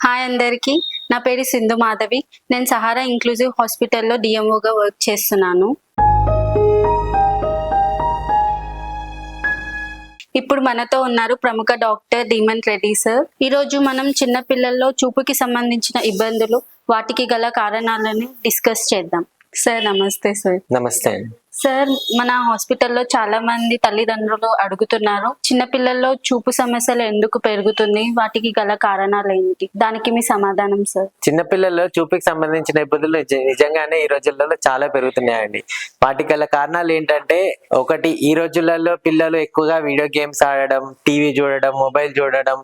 Hi అందరికీ. నా పేరు సింధు మాధవి. నేను సహారా ఇంక్లూజివ్ హాస్పిటల్లో డిఎంఓగా వర్క్ చేస్తున్నాను. ఇప్పుడు మనతో ఉన్నారు ప్రముఖ డాక్టర్ ధీమన్ రెడ్డి సార్. ఈరోజు మనం చిన్న పిల్లల్లో చూపుకి సంబంధించిన ఇబ్బందులు, వాటికి గల కారణాలను డిస్కస్ చేద్దాం. సార్ నమస్తే. సార్ నమస్తే. సార్, మన హాస్పిటల్లో చాలా మంది తల్లిదండ్రులు అడుగుతున్నారు, చిన్న పిల్లల్లో చూపు సమస్యలు ఎందుకు పెరుగుతుంది, వాటికి గల కారణాలు ఏంటి? దానికి మీ సమాధానం సార్. చిన్నపిల్లల్లో చూపుకి సంబంధించిన ఇబ్బందులు నిజంగానే ఈ రోజులలో చాలా పెరుగుతున్నాయండి. వాటికి గల కారణాలు ఏంటంటే, ఒకటి, ఈ రోజులలో పిల్లలు ఎక్కువగా వీడియో గేమ్స్ ఆడడం, టీవీ చూడడం, మొబైల్ చూడడం,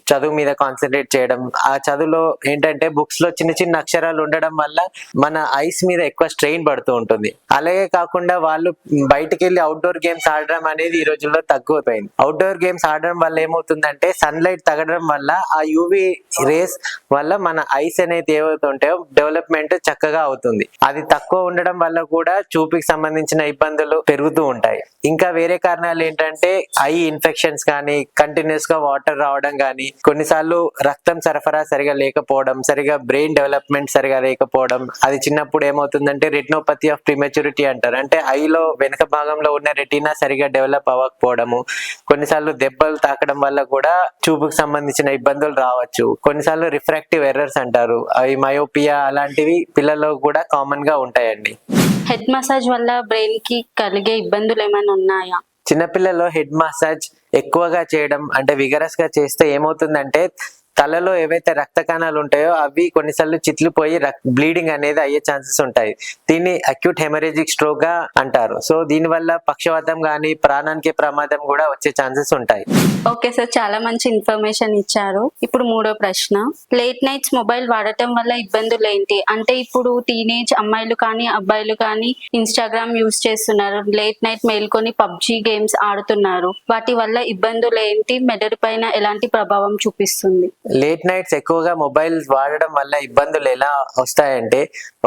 చదువు మీద కాన్సన్ట్రేట్ చేయడం. ఆ చదువులో ఏంటంటే బుక్స్ లో చిన్న చిన్న అక్షరాలు ఉండడం వల్ల మన ఐస్ మీద ఎక్కువ స్ట్రెయిన్ పడుతూ ఉంటుంది. అలాగే కాకుండా వాళ్ళు బయటకు వెళ్ళి అవుట్డోర్ గేమ్స్ ఆడడం అనేది ఈ రోజుల్లో తగ్గిపోయింది. అవుట్డోర్ గేమ్స్ ఆడడం వల్ల ఏమవుతుందంటే, సన్లైట్ తగలడం వల్ల ఆ యూవి రేస్ వల్ల మన ఐస్ అనేది ఏమవుతుంటాయో డెవలప్మెంట్ చక్కగా అవుతుంది. అది తక్కువ ఉండడం వల్ల కూడా చూపుకి సంబంధించిన ఇబ్బందులు పెరుగుతూ ఉంటాయి. ఇంకా వేరే కారణాలు ఏంటంటే, ఐ ఇన్ఫెక్షన్స్ కానీ, కంటిన్యూస్ గా వాటర్ రావడం కానీ, కొన్నిసార్లు రక్తం సరఫరా సరిగా లేకపోవడం, సరిగా బ్రెయిన్ డెవలప్మెంట్ సరిగా లేకపోవడం. అది చిన్నప్పుడు ఏమవుతుందంటే రెటినోపతి ఆఫ్ ప్రిమెచ్యూరిటీ అంటారు. అంటే ఐలో వెనుక భాగంలో ఉన్న రెటీనా సరిగా డెవలప్ అవ్వకపోవడము. కొన్నిసార్లు దెబ్బలు తాకడం వల్ల కూడా చూపుకు సంబంధించిన ఇబ్బందులు రావచ్చు. కొన్నిసార్లు రిఫ్రాక్టివ్ ఎర్రర్స్ అంటారు, అవి మయోపియా అలాంటివి పిల్లల్లో కూడా కామన్ గా ఉంటాయండి. హెడ్ మసాజ్ వల్ల బ్రెయిన్ కి కలిగే ఇబ్బందులు ఏమైనా ఉన్నాయా? చిన్నపిల్లల్లో హెడ్ మసాజ్ ఎక్కువగా చేయడం, అంటే విగరస్ గా చేస్తే ఏమవుతుందంటే, తలలో ఏవైతే రక్త కణాలు ఉంటాయో అవి కొన్నిసార్లు చిట్లిపోయి బ్లీడింగ్ అనేది అయ్యే ఛాన్సెస్ ఉంటాయి. దీన్ని అక్యూట్ హెమరేజిక్ స్ట్రోక్ గా అంటారు. సో దీనివల్ల పక్షవాతం కానీ, ప్రాణానికి ప్రమాదం కూడా వచ్చే ఛాన్సెస్ ఉంటాయి. ఓకే సార్, చాలా మంచి ఇన్ఫర్మేషన్ ఇచ్చారు. ఇప్పుడు మూడో ప్రశ్న, లేట్ నైట్స్ మొబైల్ వాడటం వల్ల ఇబ్బందులు ఏంటి? అంటే ఇప్పుడు టీనేజ్ అమ్మాయిలు కానీ అబ్బాయిలు కానీ ఇన్స్టాగ్రామ్ యూజ్ చేస్తున్నారు, లేట్ నైట్ మేల్కొని పబ్జి గేమ్స్ ఆడుతున్నారు. వాటి వల్ల ఇబ్బందులు ఏంటి? మెదడు పైన ఎలాంటి ప్రభావం చూపిస్తుంది? లేట్ నైట్స్ ఎక్కువగా మొబైల్ వాడడం వల్ల ఇబ్బందులు ఎలా వస్తాయంటే,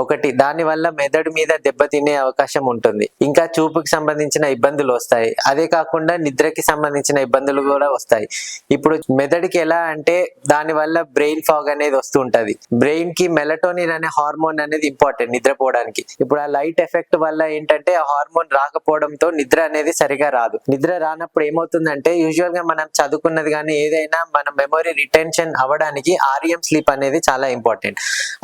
ఒకటి, దాని వల్ల మెదడు మీద దెబ్బతినే అవకాశం ఉంటుంది. ఇంకా చూపుకి సంబంధించిన ఇబ్బందులు వస్తాయి. అదే కాకుండా నిద్రకి సంబంధించిన ఇబ్బందులు కూడా వస్తాయి. ఇప్పుడు మెదడుకి ఎలా అంటే, దాని వల్ల బ్రెయిన్ ఫాగ్ అనేది వస్తూ ఉంటది. బ్రెయిన్ కి మెలటోనిన్ అనే హార్మోన్ అనేది ఇంపార్టెంట్ నిద్రపోవడానికి. ఇప్పుడు ఆ లైట్ ఎఫెక్ట్ వల్ల ఏంటంటే, ఆ హార్మోన్ రాకపోవడంతో నిద్ర అనేది సరిగా రాదు. నిద్ర రానప్పుడు ఏమవుతుందంటే, యూజువల్ గా మనం చదువుకున్నది కానీ ఏదైనా మన మెమొరీ రిటెన్షన్ అవ్వడానికి REM స్లీప్ అనేది చాలా ఇంపార్టెంట్.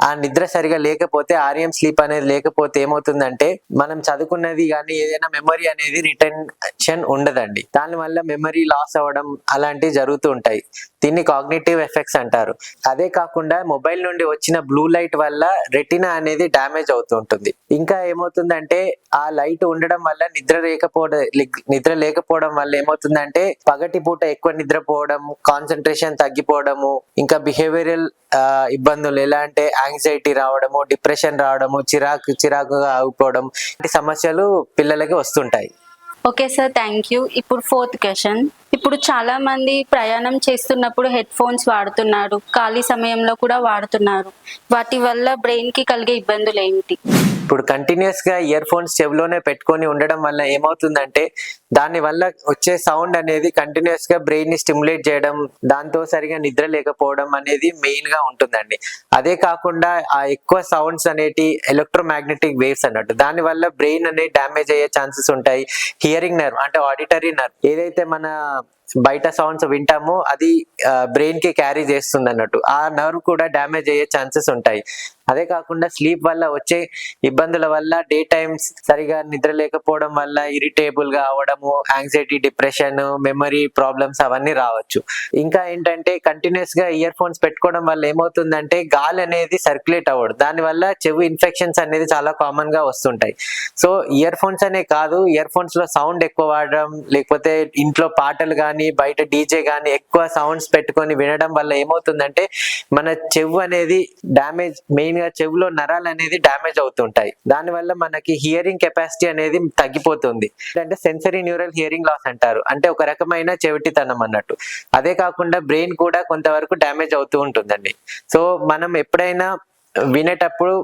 ఆ నిద్ర సరిగా లేకపోతే, REM స్లీప్ అనేది లేకపోతే ఏమవుతుందంటే, మనం చదువుకున్నది కానీ ఏదైనా మెమొరీ అనేది రిటెన్షన్ ఉండదండి. దాని వల్ల మెమరీ లాస్ అవ్వడం అలాంటివి జరుగుతూ ఉంటాయి. దీన్ని కాగ్నిటివ్ ఎఫెక్ట్స్ అంటారు. అదే కాకుండా మొబైల్ నుండి వచ్చిన బ్లూ లైట్ వల్ల రెటినా అనేది డ్యామేజ్ అవుతూ ఉంటుంది. ఇంకా ఏమవుతుందంటే, ఆ లైట్ ఉండడం వల్ల నిద్ర లేకపోవడం వల్ల ఏమవుతుందంటే, పగటి పూట ఎక్కువ నిద్రపోవడం, కాన్సన్ట్రేషన్ తగ్గిపోవడము, ఇంకా బిహేవియరల్ ఇబ్బందులు ఎలా అంటే యాంగ్జైటీ రావడము, డిప్రెషన్ రావడము, చిరాకుగా ఆగిపోవడం, ఇలాంటి సమస్యలు పిల్లలకి వస్తుంటాయి. Okay sir, thank you. ఇప్పుడు ఫోర్త్ క్వశ్చన్, ఇప్పుడు చాలా మంది ప్రయాణం చేస్తున్నప్పుడు హెడ్ ఫోన్స్ వాడుతున్నారు, ఖాళీ సమయంలో కూడా వాడుతున్నారు. వాటి వల్ల బ్రెయిన్ కి కలిగే ఇబ్బందులు ఏంటి? ఇప్పుడు కంటిన్యూస్ గా ఇయర్ ఫోన్స్ చెవిలోనే పెట్టుకొని ఉండడం వల్ల ఏమవుతుందంటే, దాని వల్ల వచ్చే సౌండ్ అనేది కంటిన్యూస్ గా బ్రెయిన్ ని స్టిమ్యులేట్ చేయడం, దాంతో సరిగా నిద్ర లేకపోవడం అనేది మెయిన్ గా ఉంటుందండి. అదే కాకుండా ఆ ఎక్కువ సౌండ్స్ అనేటి ఎలక్ట్రోమాగ్నెటిక్ వేవ్స్ అన్నట్టు, దాని వల్ల బ్రెయిన్ అనేది డ్యామేజ్ అయ్యే ఛాన్సెస్ ఉంటాయి. హియరింగ్ నర్వ్ అంటే ఆడిటరీ నర్వ్, ఏదైతే మన బయట సౌండ్స్ వింటామో అది బ్రెయిన్ కి క్యారీ చేస్తుంది అన్నట్టు, ఆ నర్వ్ కూడా డ్యామేజ్ అయ్యే ఛాన్సెస్ ఉంటాయి. అదే కాకుండా స్లీప్ వల్ల వచ్చే ఇబ్బందుల వల్ల డే టైమ్స్ సరిగా నిద్ర లేకపోవడం వల్ల ఇరిటేబుల్ గా అవడము, యాంగ్జైటీ, డిప్రెషన్, మెమరీ ప్రాబ్లమ్స్ అవన్నీ రావచ్చు. ఇంకా ఏంటంటే, కంటిన్యూస్ గా ఇయర్ ఫోన్స్ పెట్టుకోవడం వల్ల ఏమవుతుందంటే, గాలి అనేది సర్క్యులేట్ అవ్వదు. దాని వల్ల చెవి ఇన్ఫెక్షన్స్ అనేది చాలా కామన్ గా వస్తుంటాయి. సో ఇయర్ ఫోన్స్ అనే కాదు, ఇయర్ ఫోన్స్ లో సౌండ్ ఎక్కువ వాడడం, లేకపోతే ఇంట్లో పాటలు కానీ, బయట డీజే కానీ ఎక్కువ సౌండ్స్ పెట్టుకొని వినడం వల్ల ఏమవుతుందంటే, మన చెవు అనేది డ్యామేజ్, మెయిన్ గా చెవులో నరాలు అనేది డ్యామేజ్ అవుతుంటాయి. దాని వల్ల మనకి హియరింగ్ కెపాసిటీ అనేది తగ్గిపోతుంది. అంటే సెన్సరీ న్యూరల్ హియరింగ్ లాస్ అంటారు, అంటే ఒక రకమైన చెవిటితనం అన్నట్టు. అదే కాకుండా బ్రెయిన్ కూడా కొంతవరకు డ్యామేజ్ అవుతూ ఉంటుందండి. సో మనం ఎప్పుడైనా వినేటప్పుడు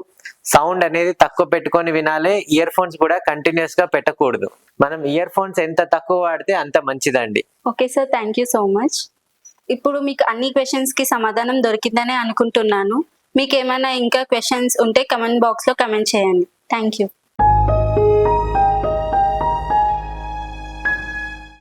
సౌండ్ అనేది తక్కువ పెట్టుకొని వినాలి. ఇయర్ ఫోన్స్ కూడా కంటిన్యూస్ గా పెట్టకూడదు. మనం ఇయర్ ఫోన్స్ ఎంత తక్కువ వాడితే అంత మంచిదండి. Okay sir, thank you so much. ఇప్పుడు మీకు అన్ని క్వశ్చన్స్ కి సమాధానం దొరికిందనే అనుకుంటున్నాను. మీకు ఏమైనా ఇంకా క్వశ్చన్స్ ఉంటే కమెంట్ బాక్స్ లో కమెంట్ చేయండి. Thank you.